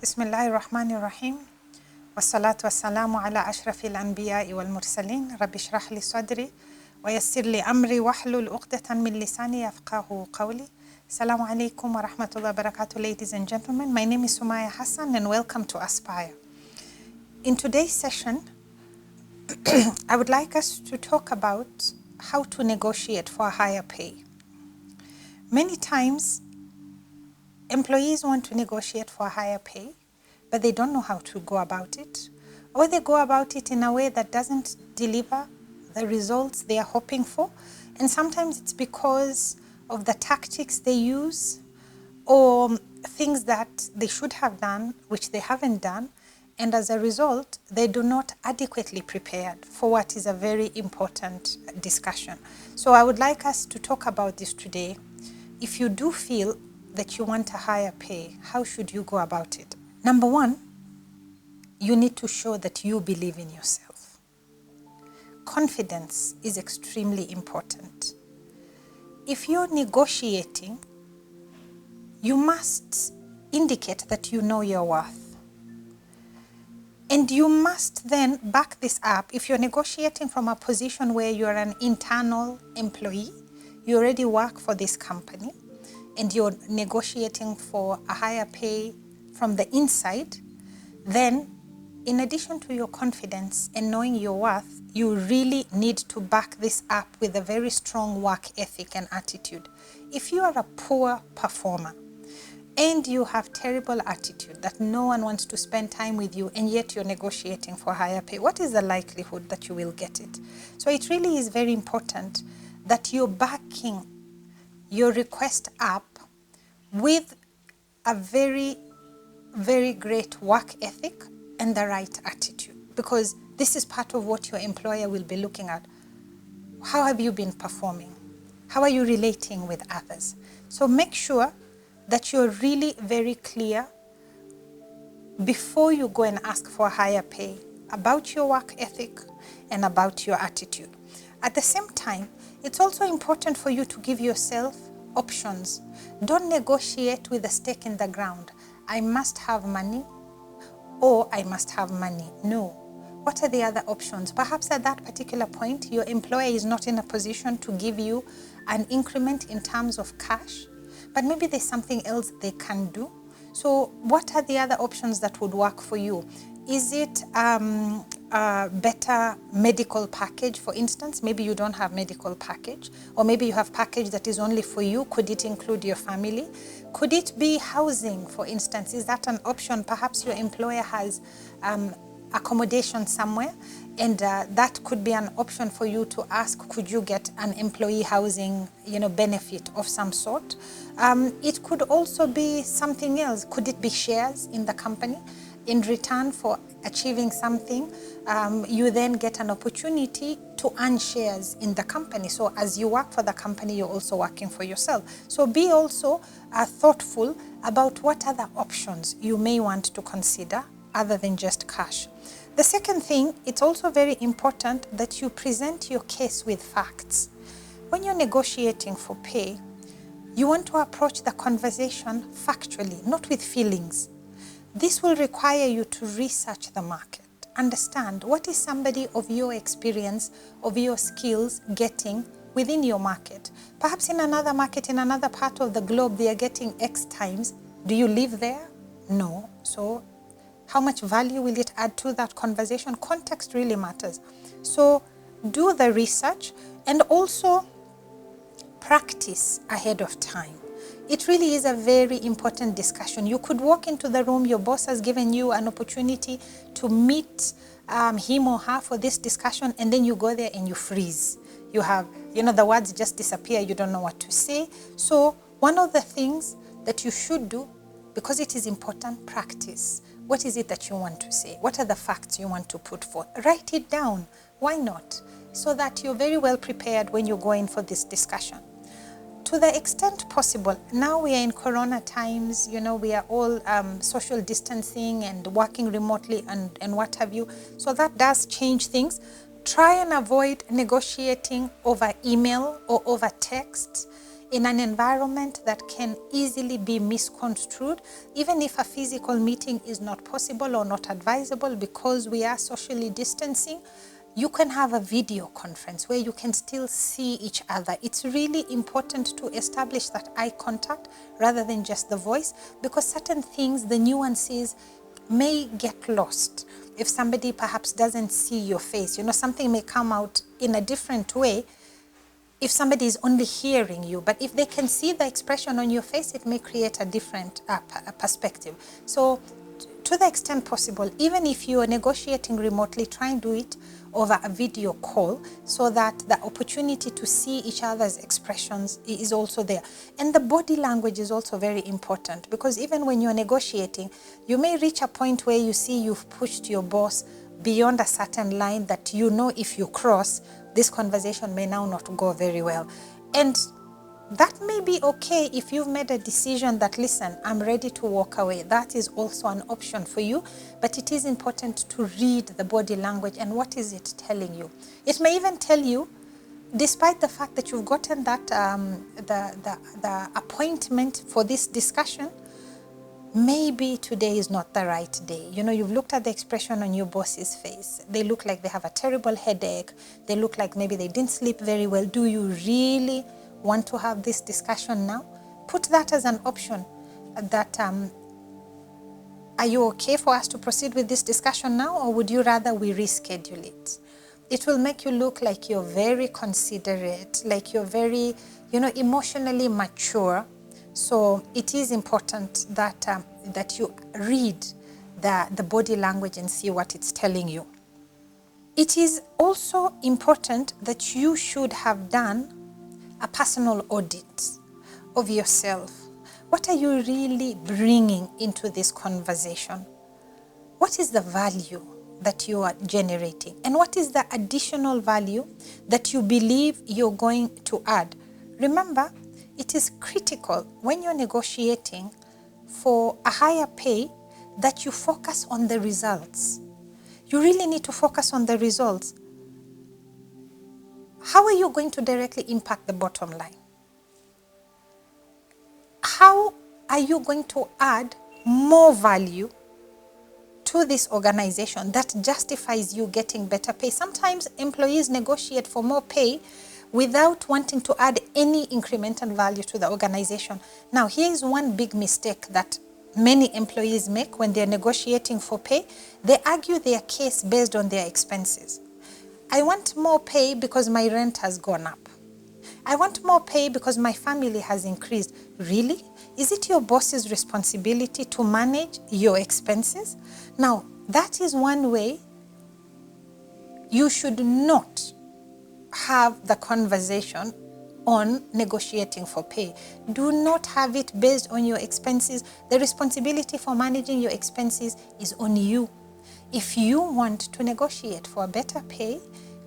Bismillahir Rahmanir Rahim. Wassalatu wassalamu ala ashrafil anbiya'i wal mursalin. Rabbi shrah li sadri wa yassir li amri wahlul uqdatan min lisani yafqahu qawli. Assalamu alaikum wa rahmatullahi wa barakatuh, ladies and gentlemen. My name is Sumayya Hassan and welcome to Aspire. In today's session, I would like us to talk about how to negotiate for a higher pay. Many times, employees want to negotiate for a higher pay, but they don't know how to go about it, or they go about it in a way that doesn't deliver the results they are hoping for. And sometimes it's because of the tactics they use or things that they should have done, which they haven't done. And as a result, they do not adequately prepared for what is a very important discussion. So I would like us to talk about this today. If you do feel that you want a higher pay, how should you go about it? Number one, you need to show that you believe in yourself. Confidence is extremely important. If you're negotiating, you must indicate that you know your worth. And you must then back this up. If you're negotiating from a position where you're an internal employee, you already work for this company, and you're negotiating for a higher pay from the inside, then in addition to your confidence and knowing your worth, you really need to back this up with a very strong work ethic and attitude. If you are a poor performer and you have terrible attitude that no one wants to spend time with you, and yet you're negotiating for higher pay, what is the likelihood that you will get it? So it really is very important that you're backing your request up with a very, very great work ethic and the right attitude, because this is part of what your employer will be looking at. How have you been performing? How are you relating with others? So make sure that you're really very clear before you go and ask for a higher pay about your work ethic and about your attitude. At the same time, it's also important for you to give yourself options. Don't negotiate with a stake in the ground. I must have money or I must have money. No. What are the other options? Perhaps at that particular point, your employer is not in a position to give you an increment in terms of cash, but maybe there's something else they can do. So what are the other options that would work for you? Is it a better medical package, for instance? Maybe you don't have medical package, or maybe you have package that is only for you. Could it include your family? Could it be housing, for instance? Is that an option? Perhaps your employer has accommodation somewhere, and that could be an option for you to ask, could you get an employee housing, benefit of some sort? It could also be something else. Could it be shares in the company? In return for achieving something, you then get an opportunity to earn shares in the company. So as you work for the company, you're also working for yourself. So be also thoughtful about what other options you may want to consider other than just cash. The second thing, it's also very important that you present your case with facts. When you're negotiating for pay, you want to approach the conversation factually, not with feelings. This will require you to research the market. Understand what is somebody of your experience, of your skills getting within your market. Perhaps in another market, in another part of the globe, they are getting X times. Do you live there? No. So how much value will it add to that conversation? Context really matters. So do the research and also practice ahead of time. It really is a very important discussion. You could walk into the room, your boss has given you an opportunity to meet him or her for this discussion, and then you go there and you freeze. You have, the words just disappear, you don't know what to say. So one of the things that you should do, because it is important, practice. What is it that you want to say? What are the facts you want to put forth? Write it down. Why not? So that you're very well prepared when you go in for this discussion. To the extent possible, now we are in Corona times, we are all social distancing and working remotely and what have you. So that does change things. Try and avoid negotiating over email or over text. in an environment that can easily be misconstrued, even if a physical meeting is not possible or not advisable because we are socially distancing. You can have a video conference where you can still see each other. It's really important to establish that eye contact rather than just the voice, because certain things, the nuances may get lost. If somebody perhaps doesn't see your face, something may come out in a different way if somebody is only hearing you. But if they can see the expression on your face, it may create a different perspective. So to the extent possible, even if you are negotiating remotely, try and do it over a video call so that the opportunity to see each other's expressions is also there. And the body language is also very important, because even when you're negotiating, you may reach a point where you see you've pushed your boss beyond a certain line that if you cross, this conversation may now not go very well. And that may be okay if you've made a decision that, listen, I'm ready to walk away. That is also an option for you, but it is important to read the body language and what is it telling you. It may even tell you, despite the fact that you've gotten that the appointment for this discussion, maybe today is not the right day. You've looked at the expression on your boss's face. They look like they have a terrible headache. They look like maybe they didn't sleep very well. Do you really want to have this discussion now? Put that as an option. That are you okay for us to proceed with this discussion now, or would you rather we reschedule it? It will make you look like you're very considerate, like you're very, emotionally mature. So it is important that that you read the body language and see what it's telling you. It is also important that you should have done a personal audit of yourself. What are you really bringing into this conversation? What is the value that you are generating? And what is the additional value that you believe you're going to add? Remember, it is critical when you're negotiating for a higher pay that you focus on the results. You really need to focus on the results. How are you going to directly impact the bottom line? How are you going to add more value to this organization that justifies you getting better pay? Sometimes employees negotiate for more pay without wanting to add any incremental value to the organization. Now, here is one big mistake that many employees make when they're negotiating for pay. They argue their case based on their expenses. I want more pay because my rent has gone up. I want more pay because my family has increased. Really? Is it your boss's responsibility to manage your expenses? Now, that is one way you should not have the conversation on negotiating for pay. Do not have it based on your expenses. The responsibility for managing your expenses is on you. If you want to negotiate for a better pay,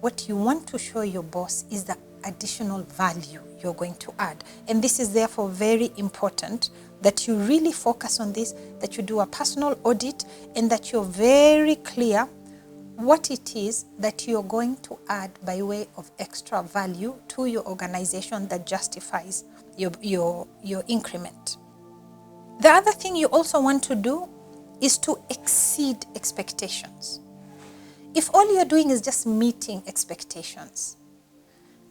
what you want to show your boss is the additional value you're going to add. And this is therefore very important that you really focus on this, that you do a personal audit, and that you're very clear what it is that you're going to add by way of extra value to your organization that justifies your increment. The other thing you also want to do is to exceed expectations. If all you're doing is just meeting expectations,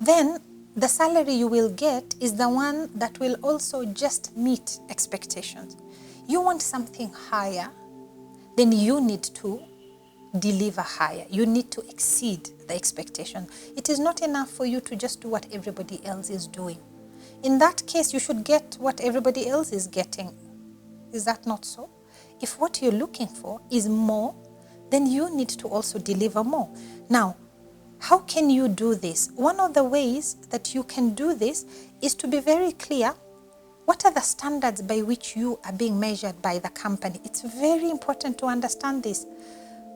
then the salary you will get is the one that will also just meet expectations. You want something higher, then you need to deliver higher. You need to exceed the expectation. It is not enough for you to just do what everybody else is doing. In that case, you should get what everybody else is getting. Is that not so? If what you're looking for is more, then you need to also deliver more. Now, how can you do this? One of the ways that you can do this is to be very clear. What are the standards by which you are being measured by the company? It's very important to understand this.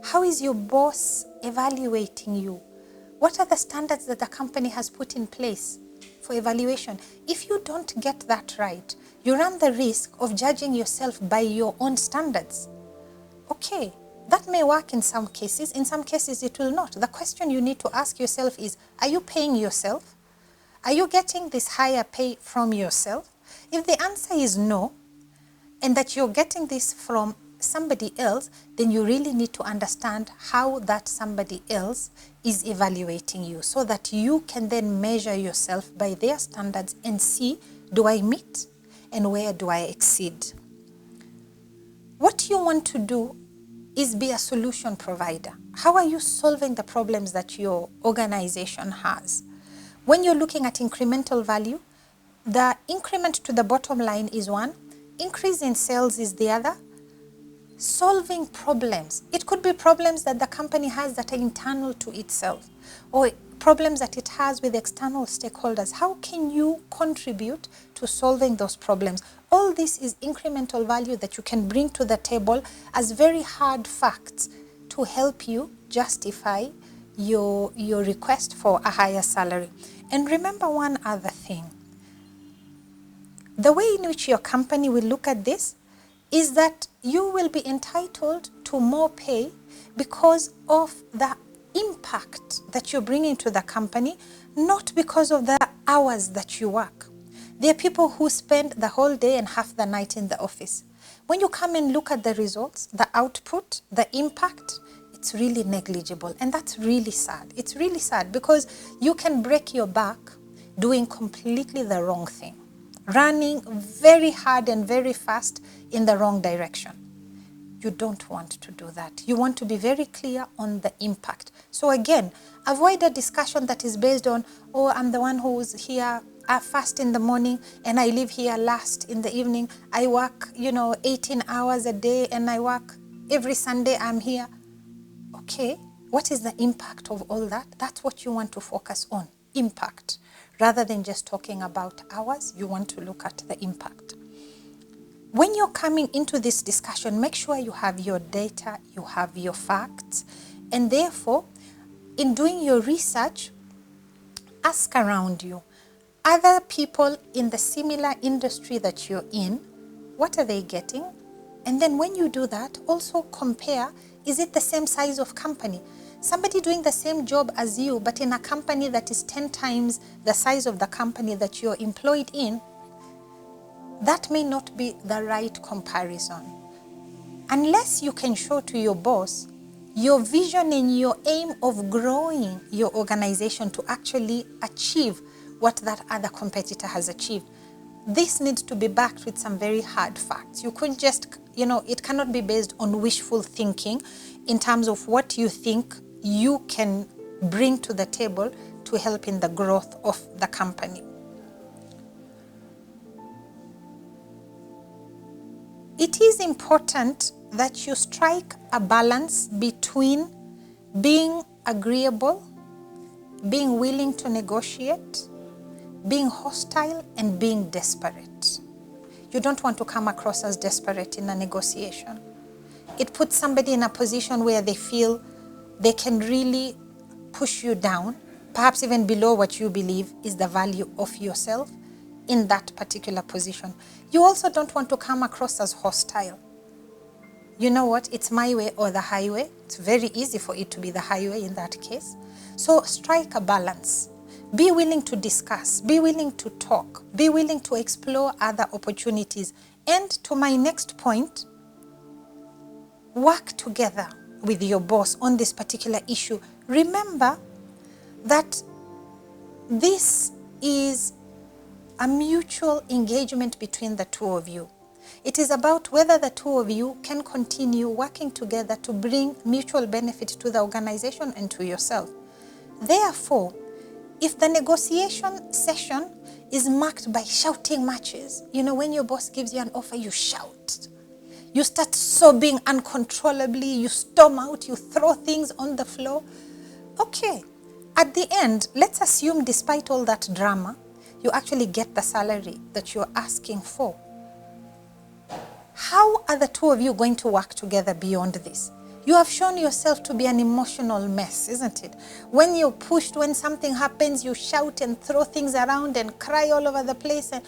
How is your boss evaluating you? What are the standards that the company has put in place for evaluation? If you don't get that right, you run the risk of judging yourself by your own standards. Okay, that may work in some cases. In some cases, it will not. The question you need to ask yourself is, are you paying yourself? Are you getting this higher pay from yourself? If the answer is no, and that you're getting this from somebody else, then you really need to understand how that somebody else is evaluating you, so that you can then measure yourself by their standards and see, do I meet and where do I exceed? What you want to do is be a solution provider. How are you solving the problems that your organization has? When you're looking at incremental value, the increment to the bottom line is one, increase in sales is the other. Solving problems. It could be problems that the company has that are internal to itself, or problems that it has with external stakeholders. How can you contribute to solving those problems? All this is incremental value that you can bring to the table as very hard facts to help you justify your request for a higher salary. And remember one other thing. The way in which your company will look at this is that you will be entitled to more pay because of the impact that you're bringing to the company, not because of the hours that you work. There are people who spend the whole day and half the night in the office. When you come and look at the results, the output, the impact, it's really negligible. And that's really sad. It's really sad because you can break your back doing completely the wrong thing, running very hard and very fast in the wrong direction. You don't want to do that. You want to be very clear on the impact. So again, avoid a discussion that is based on, oh, I'm the one who's here first in the morning and I leave here last in the evening. I work, 18 hours a day and I work every Sunday I'm here. Okay, what is the impact of all that? That's what you want to focus on, impact. Rather than just talking about hours, you want to look at the impact. When you're coming into this discussion, make sure you have your data, you have your facts, and therefore, in doing your research, ask around you. Other people in the similar industry that you're in, what are they getting? And then when you do that, also compare, is it the same size of company? Somebody doing the same job as you, but in a company that is 10 times the size of the company that you're employed in, that may not be the right comparison. Unless you can show to your boss your vision and your aim of growing your organization to actually achieve what that other competitor has achieved. This needs to be backed with some very hard facts. You couldn't just, it cannot be based on wishful thinking in terms of what you think you can bring to the table to help in the growth of the company. It is important that you strike a balance between being agreeable, being willing to negotiate, being hostile, and being desperate. You don't want to come across as desperate in a negotiation. It puts somebody in a position where they feel they can really push you down, perhaps even below what you believe is the value of yourself in that particular position. You also don't want to come across as hostile. You know what? It's my way or the highway. It's very easy for it to be the highway in that case. So strike a balance. Be willing to discuss. Be willing to talk. Be willing to explore other opportunities. And to my next point, work together with your boss on this particular issue. Remember that this is a mutual engagement between the two of you. It is about whether the two of you can continue working together to bring mutual benefit to the organization and to yourself. Therefore, if the negotiation session is marked by shouting matches, when your boss gives you an offer, you shout. You start sobbing uncontrollably, you storm out, you throw things on the floor. Okay, at the end, let's assume despite all that drama, you actually get the salary that you're asking for. How are the two of you going to work together beyond this? You have shown yourself to be an emotional mess, isn't it? When you're pushed, when something happens, you shout and throw things around and cry all over the place. And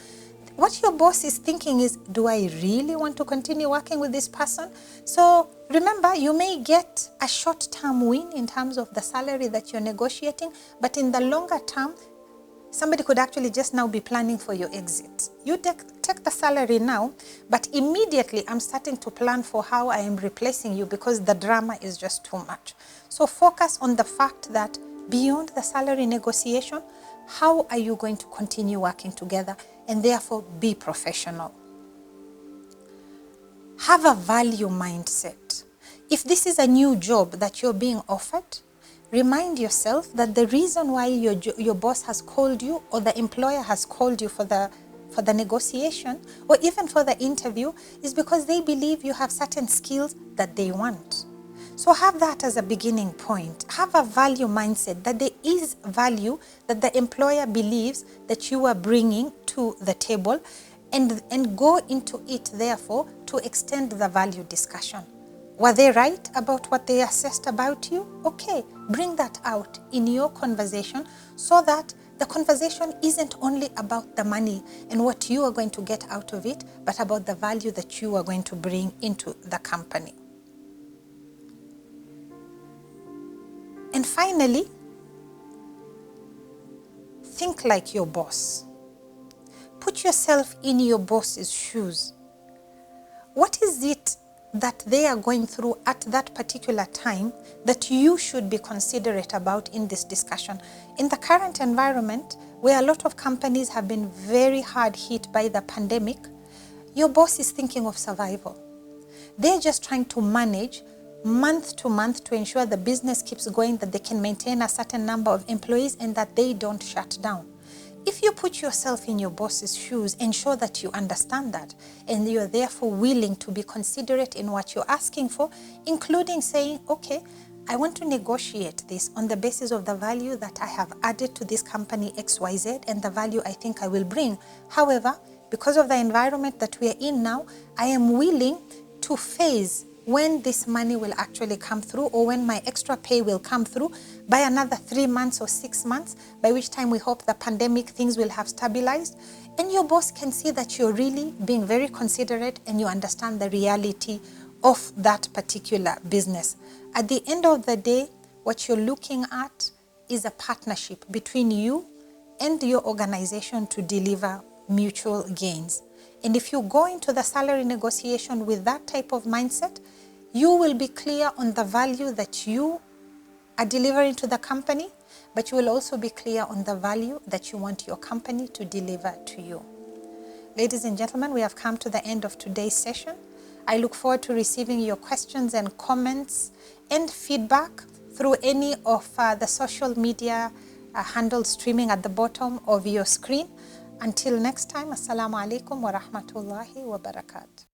what your boss is thinking is, do I really want to continue working with this person? So remember, you may get a short-term win in terms of the salary that you're negotiating, but in the longer term, Somebody could actually just now be planning for your exit. You take the salary now, but immediately I'm starting to plan for how I am replacing you because the drama is just too much. So focus on the fact that beyond the salary negotiation, how are you going to continue working together, and therefore be professional. Have a value mindset. If this is a new job that you're being offered, remind yourself that the reason why your boss has called you or the employer has called you for the negotiation or even for the interview is because they believe you have certain skills that they want. So have that as a beginning point. Have a value mindset that there is value that the employer believes that you are bringing to the table, and go into it, therefore, to extend the value discussion. Were they right about what they assessed about you? Okay, bring that out in your conversation so that the conversation isn't only about the money and what you are going to get out of it, but about the value that you are going to bring into the company. And finally, think like your boss. Put yourself in your boss's shoes. What is it that they are going through at that particular time that you should be considerate about in this discussion? In the current environment, where a lot of companies have been very hard hit by the pandemic, your boss is thinking of survival. They're just trying to manage month to month to ensure the business keeps going, that they can maintain a certain number of employees and that they don't shut down. If you put yourself in your boss's shoes, ensure that you understand that and you're therefore willing to be considerate in what you're asking for, including saying, okay, I want to negotiate this on the basis of the value that I have added to this company XYZ and the value I think I will bring. However, because of the environment that we are in now, I am willing to phase when this money will actually come through or when my extra pay will come through by another 3 months or 6 months, by which time we hope the pandemic things will have stabilized. And your boss can see that you're really being very considerate and you understand the reality of that particular business. At the end of the day, what you're looking at is a partnership between you and your organization to deliver mutual gains. And if you go into the salary negotiation with that type of mindset, you will be clear on the value that you are delivering to the company, but you will also be clear on the value that you want your company to deliver to you. Ladies and gentlemen, we have come to the end of today's session. I look forward to receiving your questions and comments and feedback through any of the social media handles streaming at the bottom of your screen. Until next time, Assalamu alaikum wa rahmatullahi wa barakatuh.